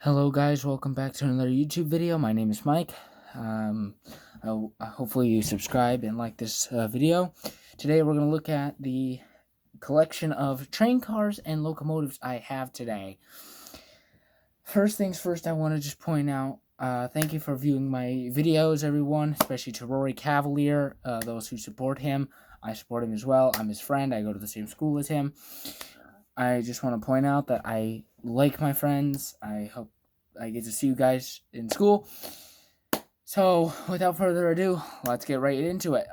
Hello guys, welcome back to another YouTube video. My name is Mike. Hopefully you subscribe and like this video. Today we're going to look at the collection of train cars and locomotives I have today. First things first, I want to just point out, thank you for viewing my videos, everyone, especially to Rory Cavalier, those who support him. I support him as well. I'm his friend. I go to the same school as him. I just want to point out that I like my friends. I hope I get to see you guys in school. So, without further ado, let's get right into it.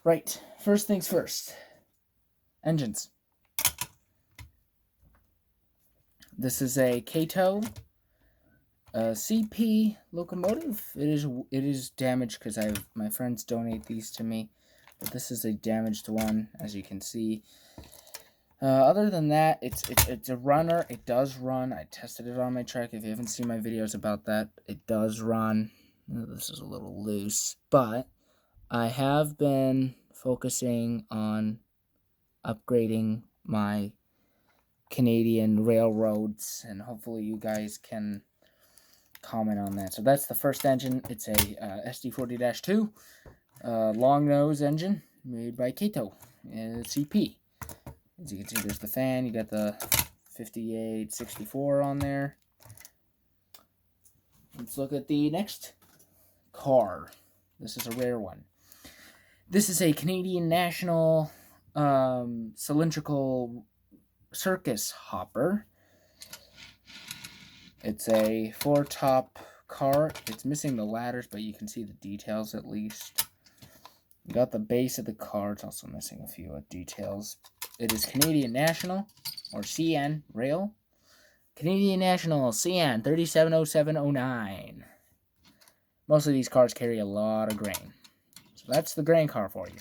Right, first things first. Engines. This is a Kato CP locomotive. It is damaged because my friends donate these to me. But this is a damaged one, as you can see. Other than that, it's a runner. It does run. I tested it on my truck. If you haven't seen my videos about that, it does run. This is a little loose, but I have been focusing on upgrading my Canadian railroads, and hopefully you guys can comment on that. So that's the first engine. It's a SD40-2 long nose engine made by Kato CP. As you can see, there's the fan. You got the 5864 on there. Let's look at the next car. This is a rare one. This is a Canadian National cylindrical circus hopper. It's a 4-top car. It's missing the ladders, but you can see the details at least. You got the base of the car. It's also missing a few details. It is Canadian National, or CN, rail. Canadian National, CN, 370709. Most of these cars carry a lot of grain. So that's the grain car for you.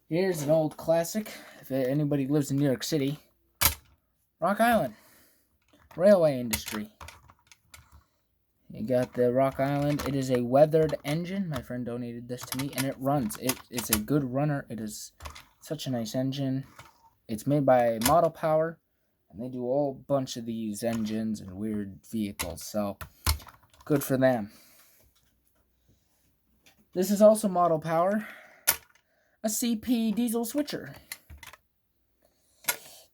Here's an old classic. If anybody lives in New York City, Rock Island, railway industry. You got the Rock Island. It is a weathered engine. My friend donated this to me, and it runs. It's a good runner. It is such a nice engine. It's made by Model Power, and they do a whole bunch of these engines and weird vehicles, so good for them. This is also Model Power, a CP diesel switcher.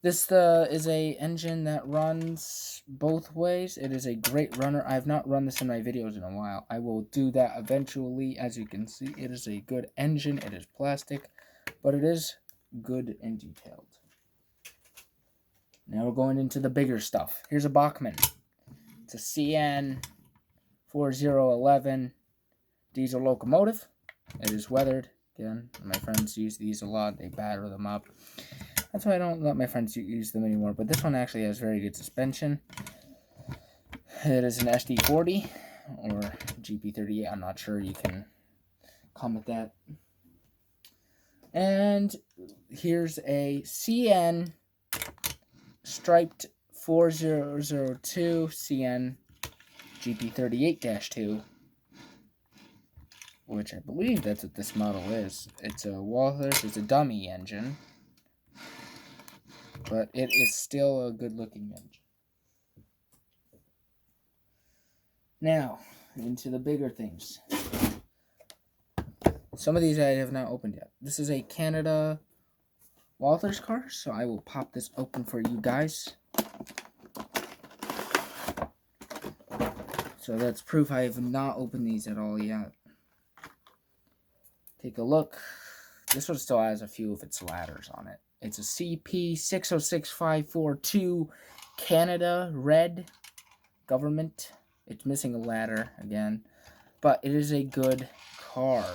This is a engine that runs both ways. It is a great runner. I have not run this in my videos in a while. I will do that eventually. As you can see, it is a good engine. It is plastic, but it is good and detailed. Now we're going into the bigger stuff. Here's a Bachmann. It's a CN 4011 diesel locomotive. It is weathered. Again, my friends use these a lot. They batter them up. That's why I don't let my friends use them anymore. But this one actually has very good suspension. It is an SD40 or GP38. I'm not sure. You can comment that. And here's a CN striped 4002 CN GP38-2, which I believe that's what this model is. It's a Walthers. It's a dummy engine, but it is still a good-looking engine. Now, into the bigger things. Some of these I have not opened yet. This is a Canada Walthers car, so I will pop this open for you guys. So that's proof I have not opened these at all yet. Take a look. This one still has a few of its ladders on it. It's a CP 606542 Canada red government. It's missing a ladder again, but it is a good car.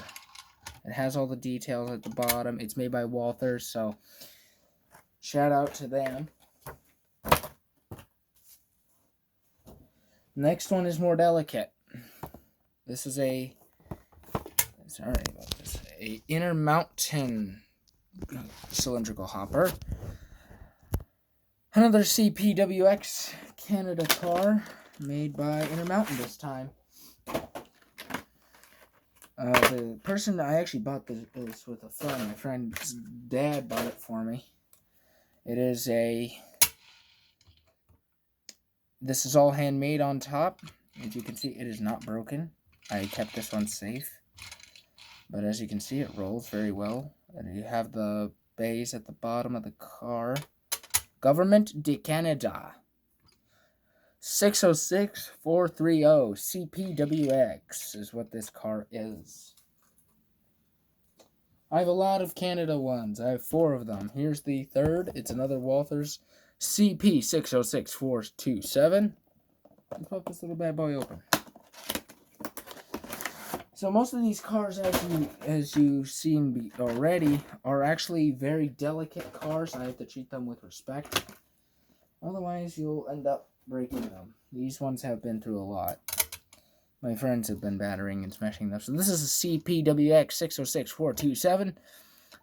It has all the details at the bottom. It's made by Walthers, so shout out to them. Next one is more delicate. This is a intermountain cylindrical hopper. Another CPWX Canada car made by Intermountain this time. The person I actually bought this with a friend. My friend's dad bought it for me. It is a This is all handmade on top. As you can see, it is not broken. I kept this one safe. But as you can see, it rolls very well. And you have the bays at the bottom of the car. Government de Canada. 606430 CPWX is what this car is. I have a lot of Canada ones. I have 4 of them. Here's the third. It's another Walthers CP606427. Let's pop this little bad boy open. So most of these cars, as you've seen already, are actually very delicate cars. I have to treat them with respect. Otherwise, you'll end up breaking them. These ones have been through a lot. My friends have been battering and smashing them. So this is a CPWX 606427.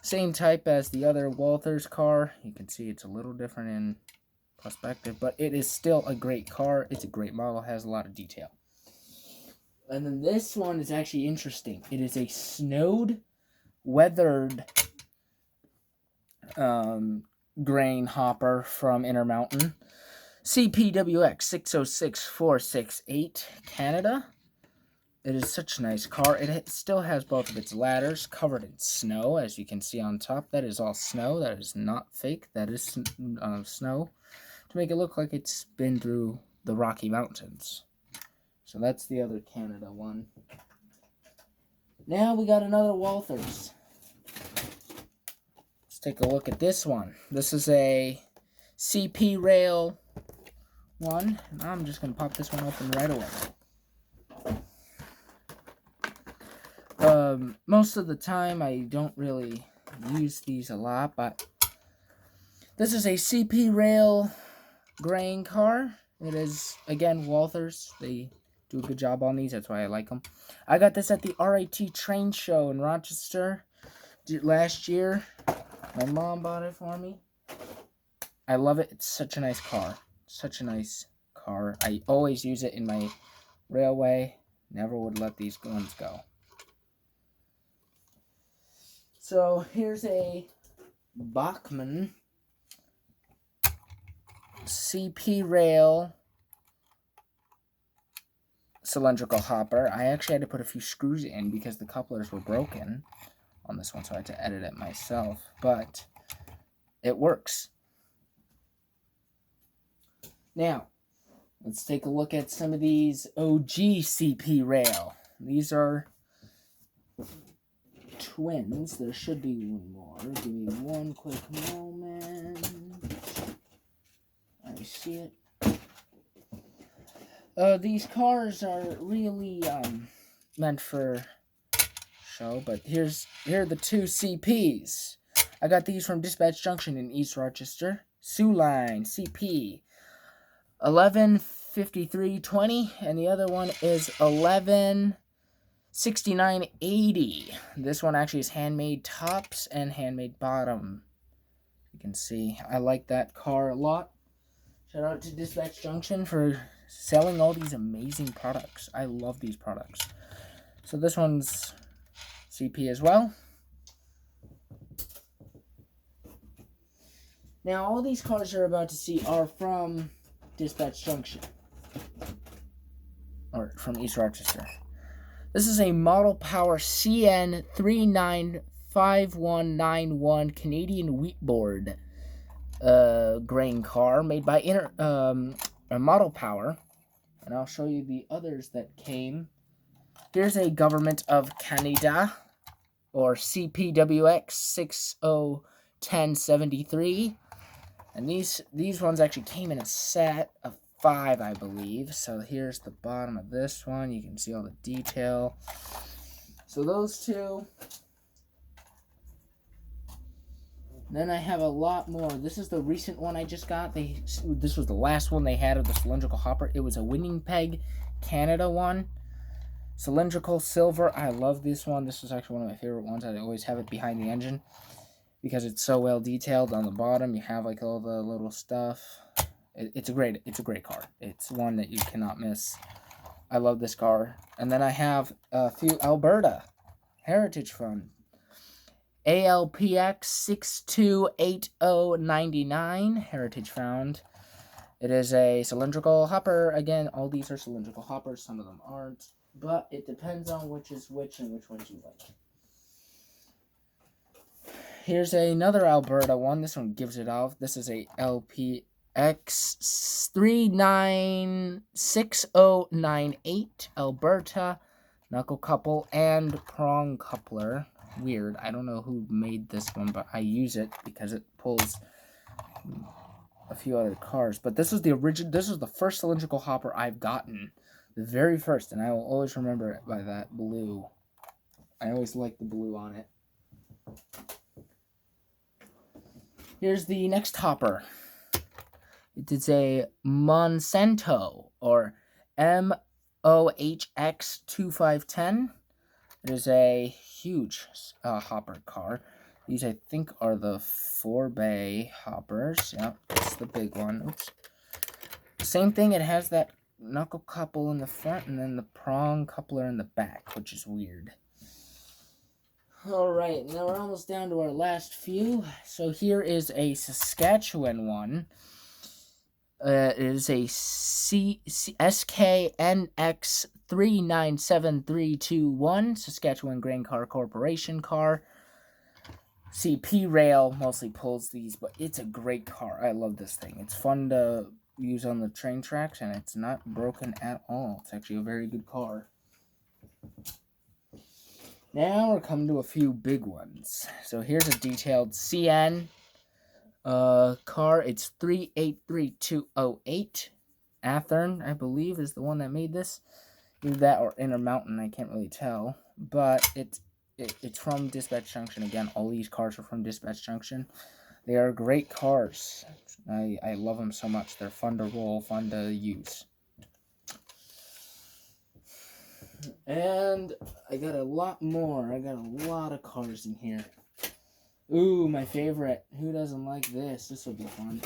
Same type as the other Walthers car. You can see it's a little different in perspective, but it is still a great car. It's a great model. Has a lot of detail. And then this one is actually interesting. It is a snowed, weathered grain hopper from Intermountain. CPWX 606468, Canada. It is such a nice car. It still has both of its ladders covered in snow, as you can see on top. That is all snow. That is not fake. That is snow to make it look like it's been through the Rocky Mountains. So that's the other Canada one. Now we got another Walthers. Let's take a look at this one. This is a CP rail one. And I'm just going to pop this one open right away. Most of the time I don't really use these a lot, but this is a CP rail grain car. It is, again, Walthers. They do a good job on these. That's why I like them. I got this at the RIT train show in Rochester last year. My mom bought it for me. I love it. It's such a nice car. Such a nice car. I always use it in my railway. Never would let these ones go. So here's a Bachmann CP rail cylindrical hopper. I actually had to put a few screws in because the couplers were broken on this one, so I had to edit it myself, but it works. Now, let's take a look at some of these OG CP rail. These are twins. There should be one more. Give me one quick moment. I see it. These cars are really meant for show, but here are the 2 CPs. I got these from Dispatch Junction in East Rochester. Sioux Line CP 115320, and the other one is 116980. This one actually is handmade tops and handmade bottom. You can see I like that car a lot. Shout out to Dispatch Junction for selling all these amazing products. I love these products. So this one's CP as well. Now all these cars you're about to see are from Dispatch Junction. Or from East Rochester. This is a Model Power CN 395191 Canadian wheat board grain car made by Model Power, and I'll show you the others that came. Here's a Government of Canada, or CPWX 601073, and these ones actually came in a set of 5, I believe. So here's the bottom of this one. You can see all the detail. So those 2. Then I have a lot more. This is the recent one I just got. This was the last one they had of the cylindrical hopper. It was a Winnipeg, Canada one. Cylindrical silver. I love this one. This is actually one of my favorite ones. I always have it behind the engine because it's so well detailed. On the bottom, you have like all the little stuff. It's a great car. It's one that you cannot miss. I love this car. And then I have a few Alberta Heritage Fund. ALPX 628099 Heritage Found. It is a cylindrical hopper. Again, all these are cylindrical hoppers. Some of them aren't. But it depends on which is which and which ones you like. Here's another Alberta one. This one gives it off. This is a LPX396098 Alberta knuckle couple and prong coupler. Weird. I don't know who made this one, but I use it because it pulls a few other cars. But this is the original. This is the first cylindrical hopper I've gotten, the very first, and I will always remember it by that blue. I always like the blue on it. Here's the next hopper. It is a Monsanto, or MOHX2510. It is a huge hopper car. These, I think, are the 4-bay hoppers. Yep, it's the big one. Oops. Same thing, it has that knuckle couple in the front and then the prong coupler in the back, which is weird. Alright, now we're almost down to our last few. So here is a Saskatchewan one. It is a SKNX397321 Saskatchewan Grain Car Corporation car. CP Rail mostly pulls these, but it's a great car. I love this thing. It's fun to use on the train tracks, and it's not broken at all. It's actually a very good car. Now we're coming to a few big ones. So here's a detailed CN car. It's 383208. Athearn, I believe, is the one that made this. Either that or Intermountain, I can't really tell. But it's from Dispatch Junction. Again, all these cars are from Dispatch Junction. They are great cars. I love them so much. They're fun to roll, fun to use. And I got a lot more. I got a lot of cars in here. Ooh, my favorite. Who doesn't like this? This will be fun.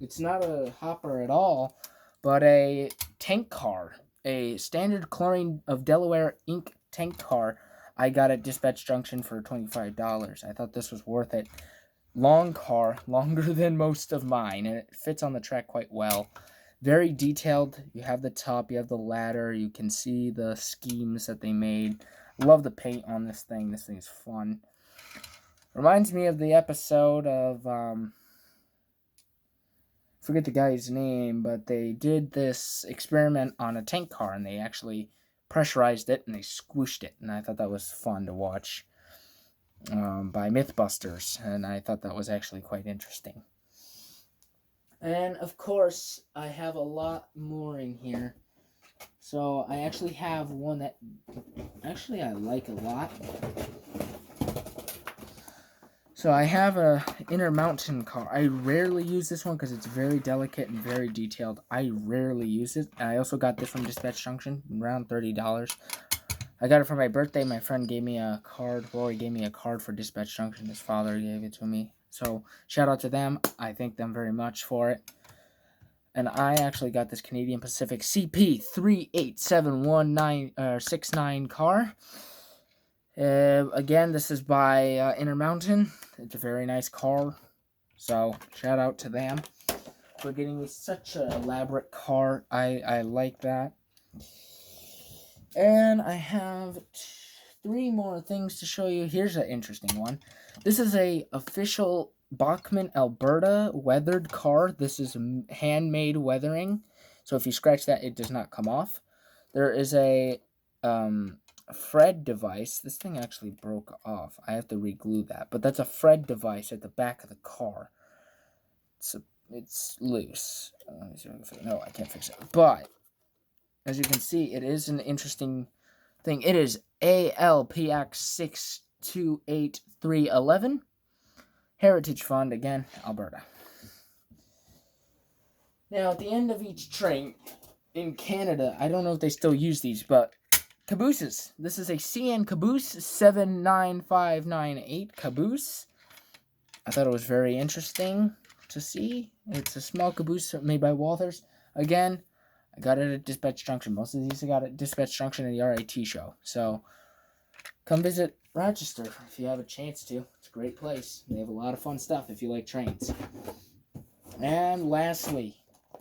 It's not a hopper at all, but a tank car. A standard Chlorine of Delaware Inc. tank car I got at Dispatch Junction for $25. I thought this was worth it. Long car, longer than most of mine, and it fits on the track quite well. Very detailed. You have the top, you have the ladder, you can see the schemes that they made. Love the paint on this thing. This thing's fun. Reminds me of the episode of, forget the guy's name, but they did this experiment on a tank car, and they actually pressurized it, and they squished it, and I thought that was fun to watch by Mythbusters, and I thought that was actually quite interesting. And, of course, I have a lot more in here. So, I actually have one that actually I like a lot. So, I have a intermountain car. I rarely use this one because it's very delicate and very detailed. I rarely use it. I also got this from Dispatch Junction, around $30. I got it for my birthday. My friend gave me a card. Rory gave me a card for Dispatch Junction. His father gave it to me. So, shout out to them. I thank them very much for it. And I actually got this Canadian Pacific CP3871969 car. Again, this is by Intermountain. It's a very nice car. So, shout out to them for getting me such an elaborate car. I like that. And I have 3 more things to show you. Here's an interesting one. This is a official Bachmann, Alberta weathered car. This is handmade weathering. So if you scratch that, it does not come off. There is a Fred device. This thing actually broke off. I have to re-glue that. But that's a Fred device at the back of the car. It's loose. Let me see if I can fix it. No, I can't fix it. But as you can see, it is an interesting thing. It is ALPX628311. Heritage Fund, again, Alberta. Now, at the end of each train in Canada, I don't know if they still use these, but cabooses. This is a CN caboose 79598 caboose. I thought it was very interesting to see. It's a small caboose made by Walthers. Again, I got it at Dispatch Junction. Most of these I got at Dispatch Junction and the RIT show. So, come visit Rochester if you have a chance to. It's a great place. They have a lot of fun stuff if you like trains. And lastly,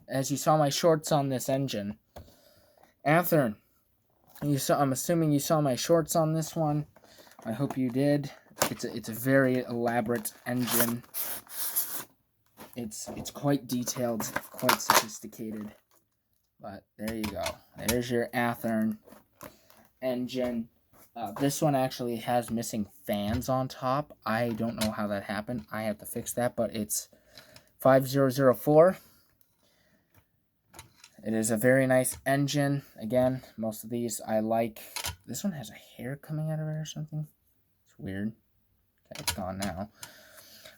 as you saw my shorts on this engine, Athearn, I'm assuming you saw my shorts on this one. I hope you did. It's a very elaborate engine. It's quite detailed, quite sophisticated. But there you go. There's your Athearn engine. This one actually has missing fans on top. I don't know how that happened. I have to fix that, but it's 5004. It is a very nice engine. Again, most of these I like. This one has a hair coming out of it or something. It's weird. Okay, it's gone now.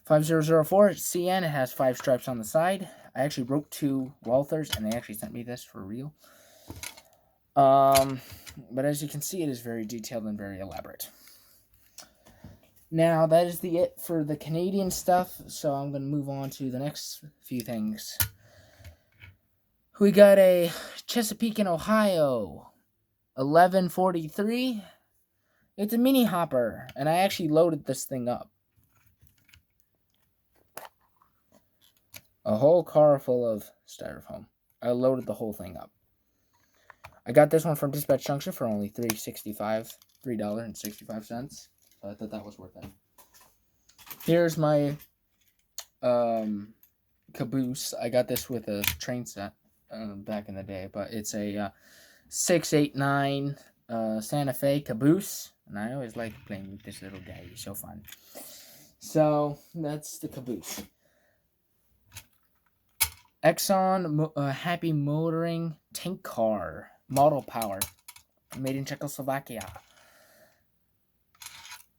5004 CN. It has 5 stripes on the side. I actually wrote to Walthers, and they actually sent me this for real. But as you can see, it is very detailed and very elaborate. Now, that is it for the Canadian stuff, so I'm going to move on to the next few things. We got a Chesapeake in Ohio 1143. It's a mini hopper, and I actually loaded this thing up. A whole car full of styrofoam. I loaded the whole thing up. I got this one from Dispatch Junction for only $3.65. So I thought that was worth it. Here's my caboose. I got this with a train set back in the day, but it's a 689 Santa Fe caboose, and I always like playing with this little guy. He's so fun. So that's the caboose. Exxon Happy Motoring tank car, model power, made in Czechoslovakia.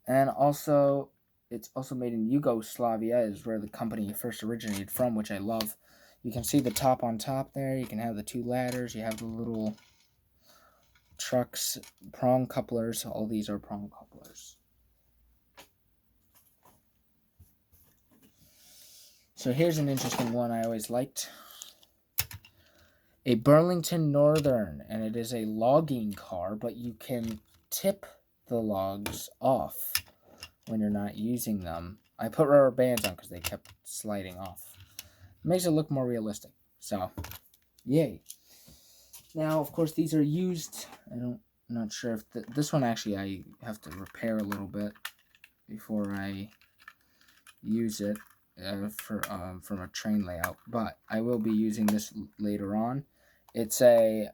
And also, it's also made in Yugoslavia, is where the company first originated from, which I love. You can see the top on top there. You can have the 2 ladders. You have the little trucks, prong couplers. All these are prong couplers. So here's an interesting one I always liked. A Burlington Northern, and it is a logging car, but you can tip the logs off when you're not using them. I put rubber bands on because they kept sliding off. It makes it look more realistic. So, yay. Now, of course, these are used. I'm not sure if this one actually I have to repair a little bit before I use it. From a train layout, but I will be using this later on. It's a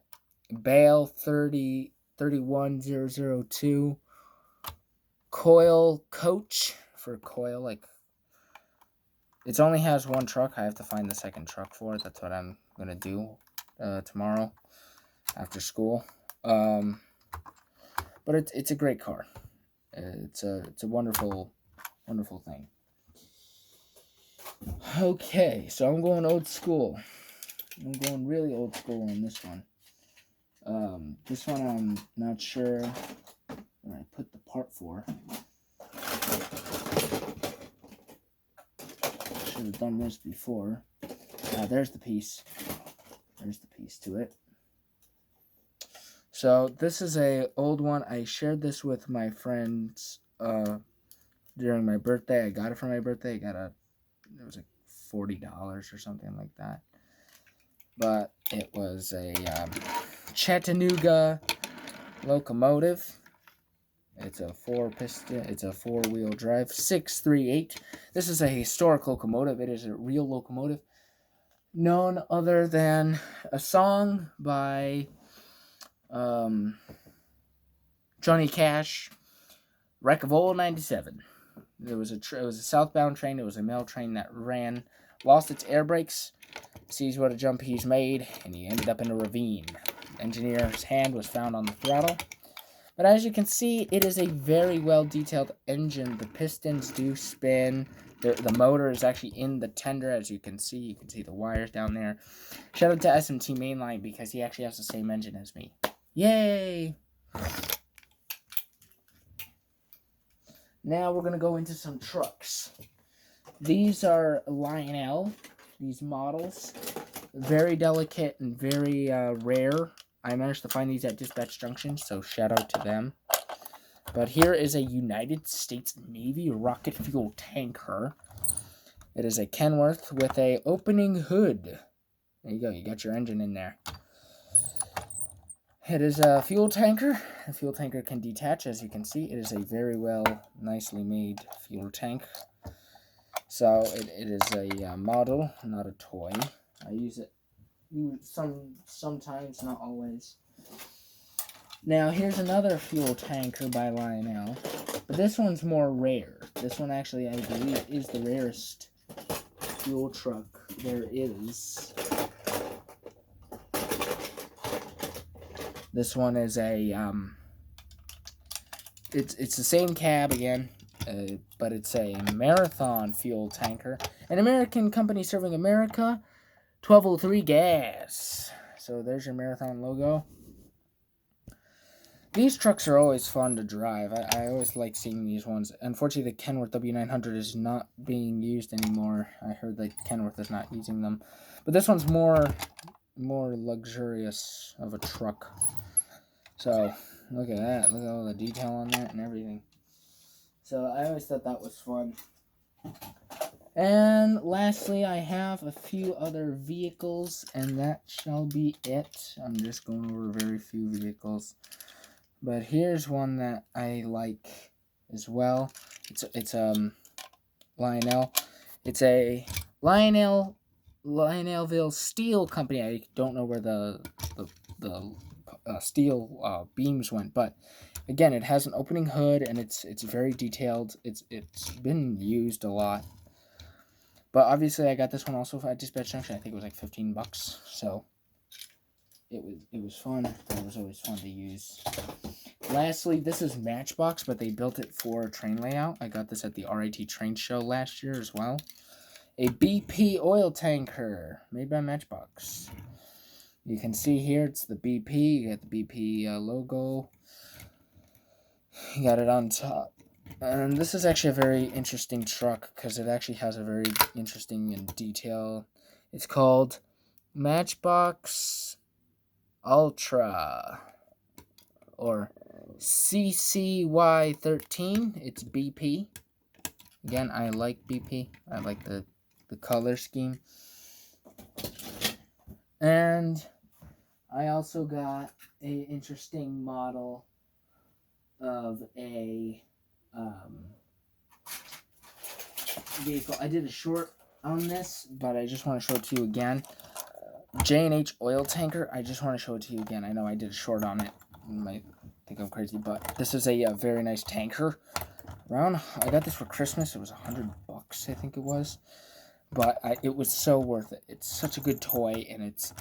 Bale 31002 coil coach for coil. Like, it only has 1 truck. I have to find the second truck for it. That's what I'm gonna do tomorrow after school. But it's a great car. It's a wonderful thing. Okay, so I'm going old school. I'm going really old school on this one. This one I'm not sure where I put the part for. Should have done this before. There's the piece. There's the piece to it. So this is a old one. I shared this with my friends during my birthday. I got it for my birthday. It was like $40 or something like that. But it was a Chattanooga locomotive. It's a 4-piston. It's a 4-wheel drive. 638. This is a historic locomotive. It is a real locomotive. None other than a song by Johnny Cash, Wreck of Old 97. It was a southbound train. It was a mail train that lost its air brakes, sees what a jump he's made, and he ended up in a ravine. The engineer's hand was found on the throttle. But as you can see, it is a very well-detailed engine. The pistons do spin. The motor is actually in the tender, as you can see. You can see the wires down there. Shout out to SMT Mainline, because he actually has the same engine as me. Yay! Now we're going to go into some trucks. These are Lionel, these models. Very delicate and very rare. I managed to find these at Dispatch Junction, so shout out to them. But here is a United States Navy rocket fuel tanker. It is a Kenworth with a opening hood. There you go. You got your engine in there. It is a fuel tanker. The fuel tanker can detach, as you can see. It is a very nicely made fuel tank. So it is a model, not a toy. I use it sometimes, not always. Now here's another fuel tanker by Lionel, but this one's more rare. This one actually, I believe, is the rarest fuel truck there is. This one is a it's the same cab again, but it's a Marathon fuel tanker, an American company serving America. 1203 gas. So there's your Marathon logo. These trucks are always fun to drive. I always like seeing these ones. Unfortunately, the Kenworth W900 is not being used anymore. I heard that Kenworth is not using them. But this one's more luxurious of a truck. So, look at that. Look at all the detail on that and everything. So, I always thought that was fun. And lastly, I have a few other vehicles, and that shall be it. I'm just going over very few vehicles. But here's one that I like as well. It's Lionel. It's a Lionelville Steel Company. I don't know where the steel beams went, but again, it has an opening hood and it's very detailed. It's been used a lot. But obviously, I got this one also at Dispatch Junction. I think it was like $15. So it was fun. It was always fun to use. Lastly, this is Matchbox, but they built it for train layout. I got this at the RIT train show last year as well. A BP oil tanker made by Matchbox. You can see here it's the BP. You got the BP logo. You got it on top. And this is actually a very interesting truck because it actually has a very interesting and detail. It's called Matchbox Ultra or CCY13. It's BP. Again, I like BP. I like the color scheme. And I also got a interesting model of a vehicle. I did a short on this, but I just want to show it to you again. J&H oil tanker. I just want to show it to you again. I know I did a short on it. You might think I'm crazy, but this is a very nice tanker. I got this for Christmas. It was $100, I think it was. But it was so worth it. It's such a good toy, and it's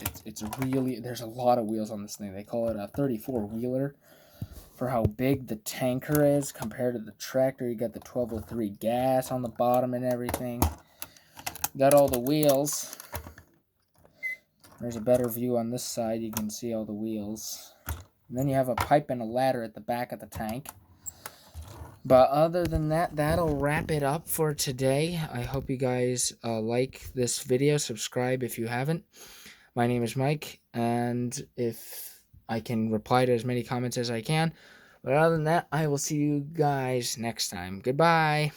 really, there's a lot of wheels on this thing. They call it a 34-wheeler for how big the tanker is compared to the tractor. You got the 1203 gas on the bottom and everything. Got all the wheels. There's a better view on this side. You can see all the wheels. And then you have a pipe and a ladder at the back of the tank. But other than that, that'll wrap it up for today. I hope you guys like this video. Subscribe if you haven't. My name is Mike, and if I can reply to as many comments as I can. But other than that, I will see you guys next time. Goodbye.